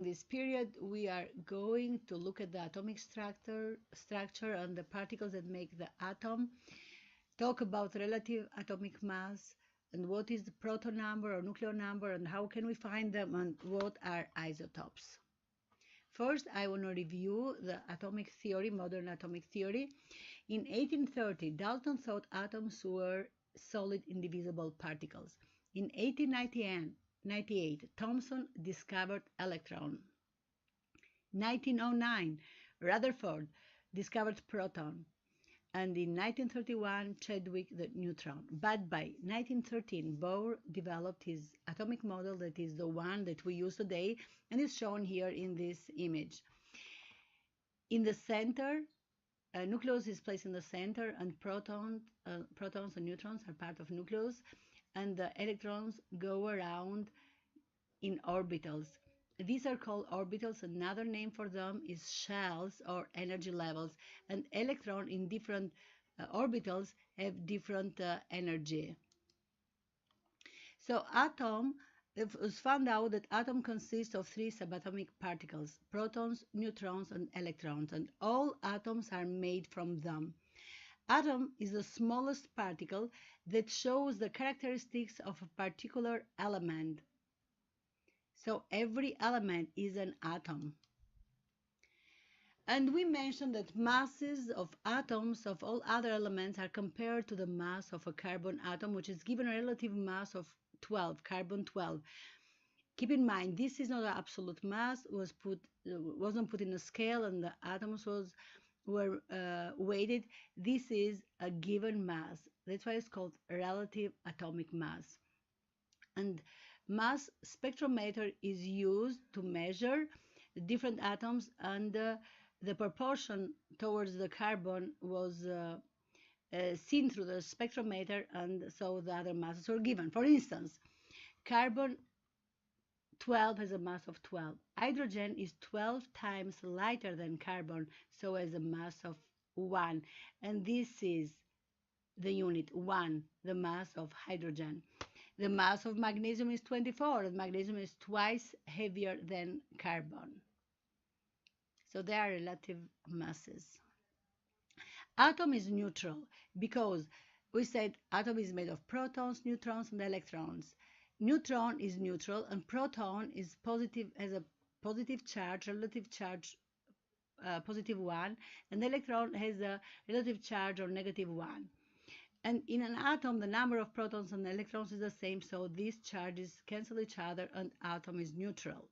this period, we are going to look at the atomic structure and the particles that make the atom, talk about relative atomic mass, and what is the proton number or nuclear number, and how can we find them, and what are isotopes. First, I want to review the atomic theory, modern atomic theory. In 1830, Dalton thought atoms were solid indivisible particles. In 1898, Thomson discovered electron. 1909, Rutherford discovered proton. And in 1931, Chadwick the neutron. But by 1913, Bohr developed his atomic model, that is the one that we use today, and is shown here in this image. In the center, a nucleus is placed in the center, and protons and neutrons are part of nucleus, and the electrons go around in orbitals. These are called orbitals. Another name for them is shells or energy levels, and electrons in different orbitals have different energy. So it was found out that atom consists of 3 subatomic particles: protons, neutrons, and electrons, and all atoms are made from them. Atom is the smallest particle that shows the characteristics of a particular element. So every element is an atom. And we mentioned that masses of atoms of all other elements are compared to the mass of a carbon atom, which is given a relative mass of 12, carbon 12. Keep in mind, this is not an absolute mass, wasn't put in a scale, and the atoms were weighted. This is a given mass. That's why it's called relative atomic mass. And mass spectrometer is used to measure different atoms, and the proportion towards the carbon was seen through the spectrometer, and so the other masses were given. For instance, carbon 12 has a mass of 12. Hydrogen is 12 times lighter than carbon, so has a mass of 1. And this is the unit 1, the mass of hydrogen. The mass of magnesium is 24, and magnesium is twice heavier than carbon. So they are relative masses. Atom is neutral because we said atom is made of protons, neutrons, and electrons. Neutron is neutral, and proton is positive, has a positive charge, relative charge, positive 1, and electron has a relative charge or negative 1. And in an atom, the number of protons and electrons is the same, so these charges cancel each other, and atom is neutral.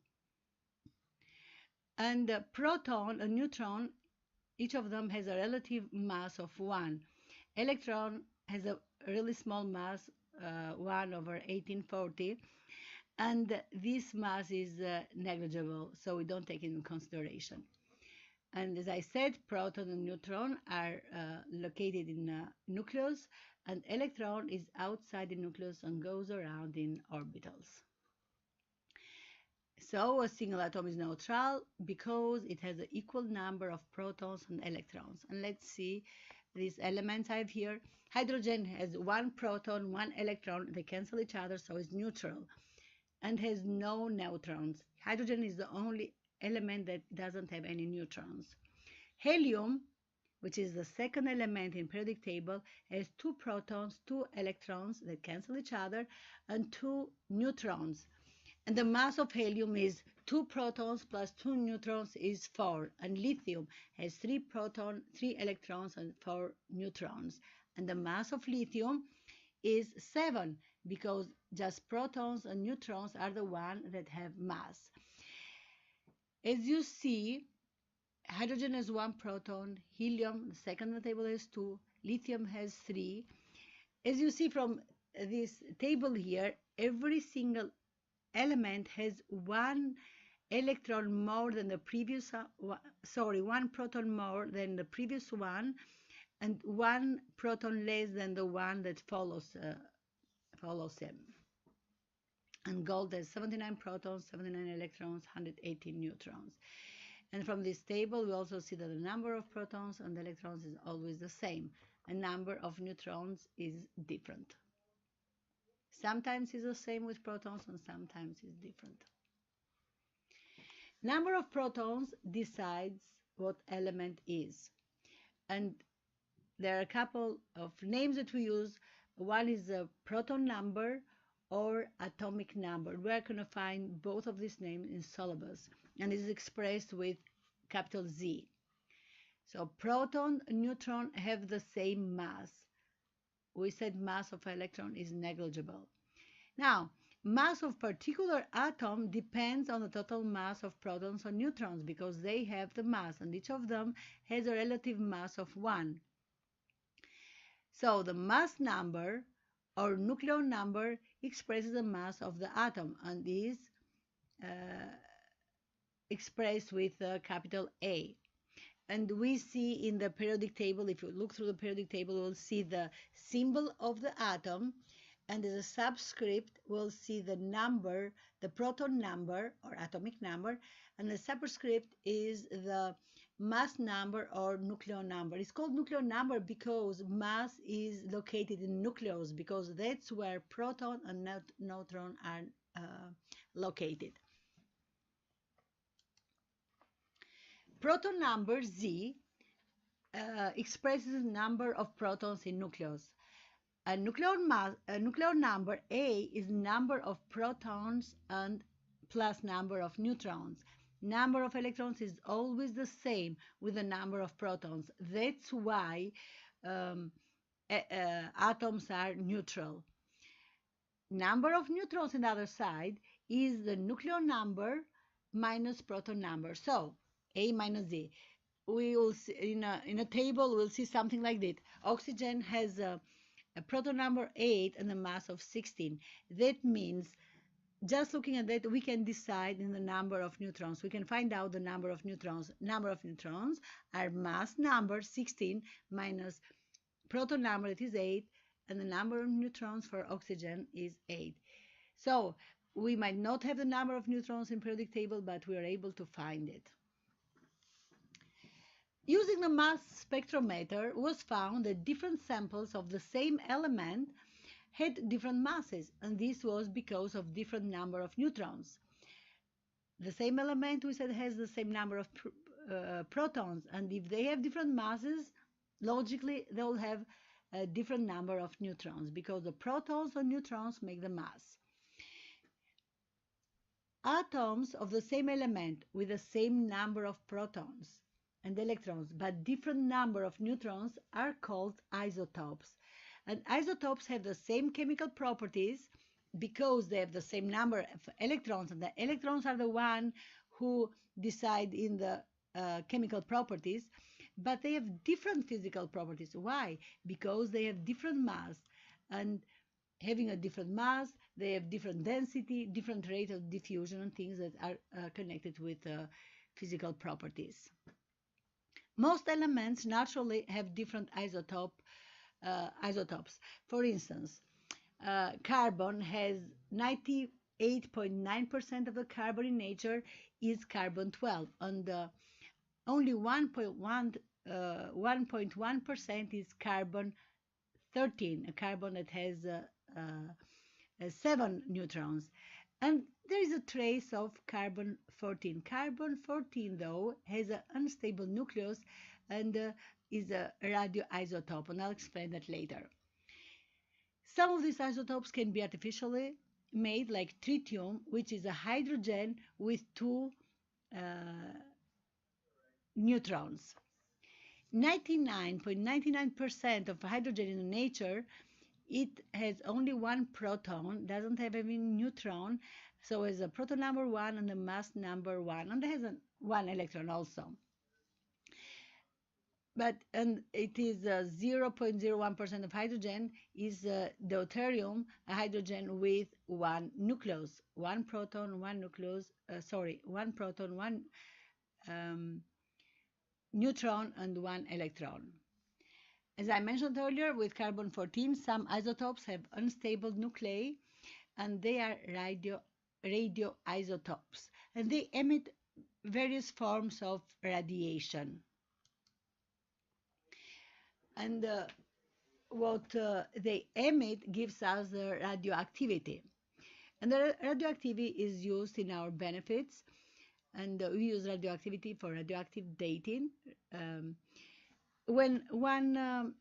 And proton and neutron, each of them has a relative mass of 1. Electron has a really small mass, 1 over 1840, and this mass is negligible, so we don't take it into consideration. And as I said, proton and neutron are located in the nucleus, and electron is outside the nucleus and goes around in orbitals. So a single atom is neutral because it has an equal number of protons and electrons. And let's see these elements I have here. Hydrogen has 1 proton, 1 electron. They cancel each other, so it's neutral and has no neutrons. Hydrogen is the only element that doesn't have any neutrons. Helium, which is the second element in periodic table, has 2 protons, 2 electrons that cancel each other, and 2 neutrons. And the mass of helium is 2 protons plus 2 neutrons is 4. And lithium has 3 protons, 3 electrons, and 4 neutrons. And the mass of lithium is 7 because just protons and neutrons are the ones that have mass. As you see, hydrogen has 1 proton, helium, the second on the table, has 2, lithium has 3. As you see from this table here, every single element has 1 electron more than the previous, 1 proton more than the previous one, and 1 proton less than the one that follows him. And gold has 79 protons, 79 electrons, 118 neutrons. And from this table, we also see that the number of protons and electrons is always the same. A number of neutrons is different. Sometimes it's the same with protons, and sometimes it's different. Number of protons decides what element is. And there are a couple of names that we use. One is a proton number or atomic number. We're going to find both of these names in syllabus, and it is expressed with capital Z. So proton and neutron have the same mass. We said mass of electron is negligible. Now, mass of particular atom depends on the total mass of protons or neutrons because they have the mass, and each of them has a relative mass of 1. So the mass number or nucleon number expresses the mass of the atom and is expressed with capital A. And we see in the periodic table, if you look through the periodic table, we'll see the symbol of the atom, and as a subscript, we'll see the number, the proton number or atomic number, and the superscript is the mass number or nucleon number. It's called nucleon number because mass is located in nucleus, because that's where proton and neutron are located. Proton number Z expresses the number of protons in nucleus. A nucleon number A is number of protons and plus number of neutrons. Number of electrons is always the same with the number of protons. That's why atoms are neutral. Number of neutrons on the other side is the nucleon number minus proton number. So A minus Z. We will see in a table, we'll see something like that. Oxygen has a proton number 8 and a mass of 16. That means just looking at that, we can decide in the number of neutrons. We can find out the number of neutrons. Number of neutrons are mass number 16 minus proton number, that is 8, and the number of neutrons for oxygen is 8. So we might not have the number of neutrons in periodic table, but we are able to find it. Using the mass spectrometer was found that different samples of the same element had different masses, and this was because of different number of neutrons. The same element, we said, has the same number of protons, and if they have different masses, logically they will have a different number of neutrons because the protons and neutrons make the mass. Atoms of the same element with the same number of protons and electrons but different number of neutrons are called isotopes. And isotopes have the same chemical properties because they have the same number of electrons, and the electrons are the one who decide in the chemical properties, but they have different physical properties. Why? Because they have different mass, and having a different mass, they have different density, different rate of diffusion, and things that are connected with physical properties. Most elements naturally have different isotopes. For instance, carbon has 98.9% of the carbon in nature is carbon 12, and only 1.1% is carbon 13, a carbon that has 7 neutrons. And there is a trace of carbon 14. Carbon 14, though, has an unstable nucleus and is a radioisotope, and I'll explain that later. Some of these isotopes can be artificially made, like tritium, which is a hydrogen with 2 neutrons. 99.99% of hydrogen in nature, it has only 1 proton, doesn't have any neutron, so it's a proton number 1 and a mass number 1, and it has 1 electron also. And it is 0.01% of hydrogen is deuterium, a hydrogen with 1 nucleus, 1 proton, 1 nucleus, 1 proton, 1 neutron, and 1 electron. As I mentioned earlier, with carbon 14, some isotopes have unstable nuclei, and they are radioisotopes, and they emit various forms of radiation. And what they emit gives us the radioactivity. And the radioactivity is used in our benefits. and we use radioactivity for radioactive dating. Um, when one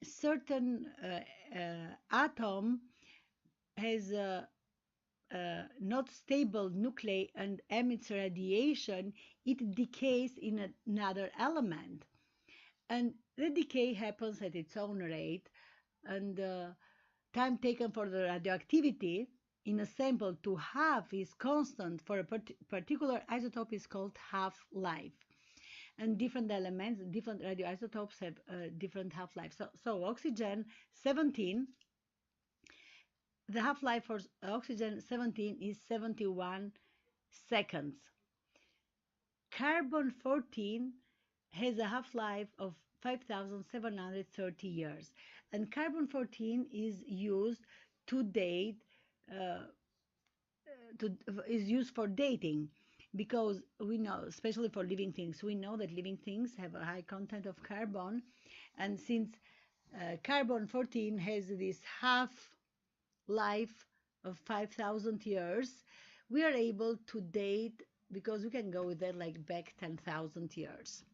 certain atom has a not stable nuclei and emits radiation, it decays in another element. And the decay happens at its own rate, and the time taken for the radioactivity in a sample to half is constant for a particular isotope is called half-life. And different elements, different radioisotopes have different half-life. So oxygen 17, the half-life for oxygen 17 is 71 seconds. Carbon 14 has a half-life of 5,730 years, and carbon 14 is used to date uh, to, is used for dating, because we know, especially for living things, we know that living things have a high content of carbon, and since carbon 14 has this half life of 5,000 years, we are able to date, because we can go with that like back 10,000 years.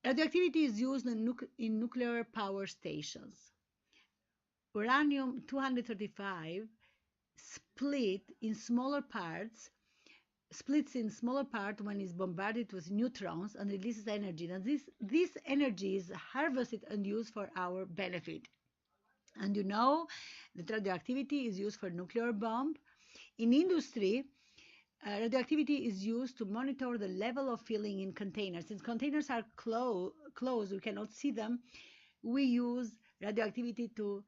Radioactivity is used in nuclear power stations. Uranium 235 splits in smaller parts when it's bombarded with neutrons and releases energy. And this energy is harvested and used for our benefit. And you know that radioactivity is used for nuclear bomb. In industry, radioactivity is used to monitor the level of filling in containers. Since containers are closed, we cannot see them, we use radioactivity to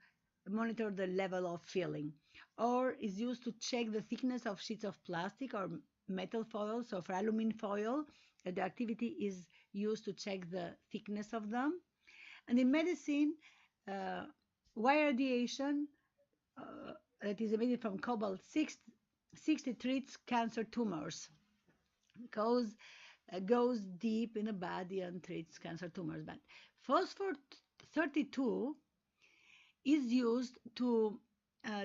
monitor the level of filling. Or is used to check the thickness of sheets of plastic or metal foil. So for aluminum foil, radioactivity is used to check the thickness of them. And in medicine, Y radiation that is emitted from cobalt 60 treats cancer tumors, goes deep in the body and treats cancer tumors. But phosphor 32 is used to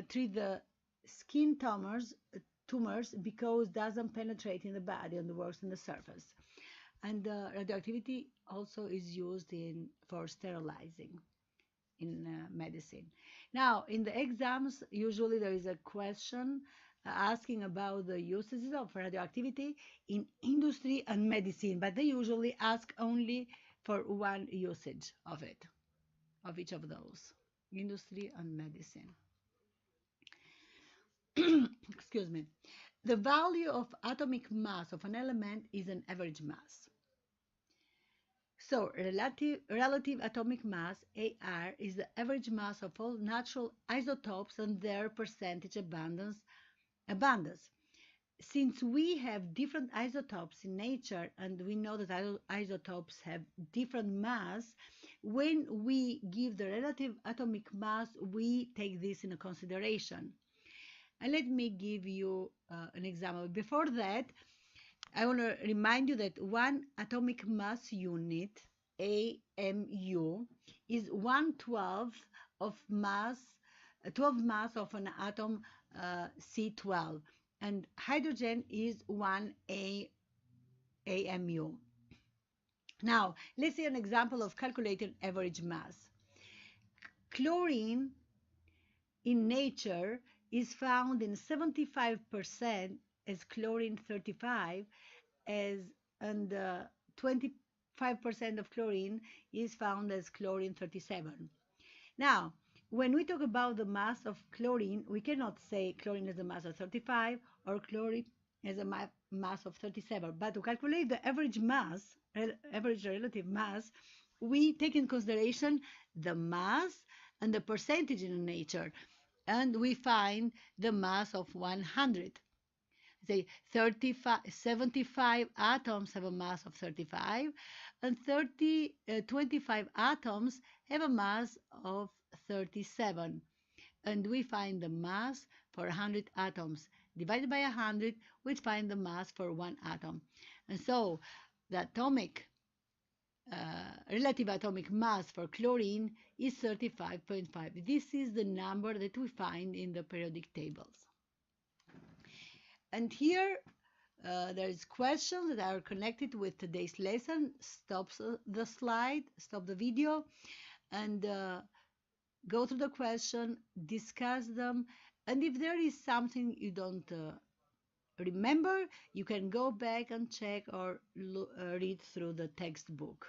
treat the skin tumors because it doesn't penetrate in the body and works in the surface. And radioactivity also is used for sterilizing in medicine. Now, in the exams, usually there is a question asking about the usages of radioactivity in industry and medicine, but they usually ask only for one usage of it, of each of those, industry and medicine. Excuse me. The value of atomic mass of an element is an average mass. So relative atomic mass, AR, is the average mass of all natural isotopes and their percentage abundance. Since we have different isotopes in nature and we know that isotopes have different mass, when we give the relative atomic mass, we take this into consideration. And let me give you an example. Before that, I want to remind you that one atomic mass unit, AMU, is 1/12 of mass, 12 mass of an atom, C12, and hydrogen is 1 AMU. Now, let's see an example of calculated average mass. Chlorine in nature is found in 75% as chlorine 35, and 25% of chlorine is found as chlorine 37. Now, when we talk about the mass of chlorine, we cannot say chlorine has a mass of 35 or chlorine has a mass of 37. But to calculate the average mass, average relative mass, we take in consideration the mass and the percentage in nature, and we find the mass of 100. Say 75 atoms have a mass of 35, and 25 atoms have a mass of 37. And we find the mass for 100 atoms. Divided by 100, we find the mass for one atom. And so the relative atomic mass for chlorine is 35.5. This is the number that we find in the periodic tables. And here There is questions that are connected with today's lesson. Stop the slide, stop the video, and go through the question, discuss them, and if there is something you don't remember, you can go back and check or read through the textbook.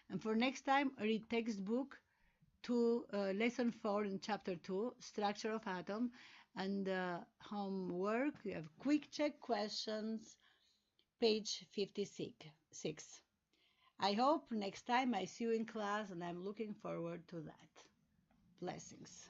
And for next time, read textbook to lesson 4 in chapter 2, structure of atom, and homework. You have quick check questions, page 56. I hope next time I see you in class, and I'm looking forward to that. Blessings.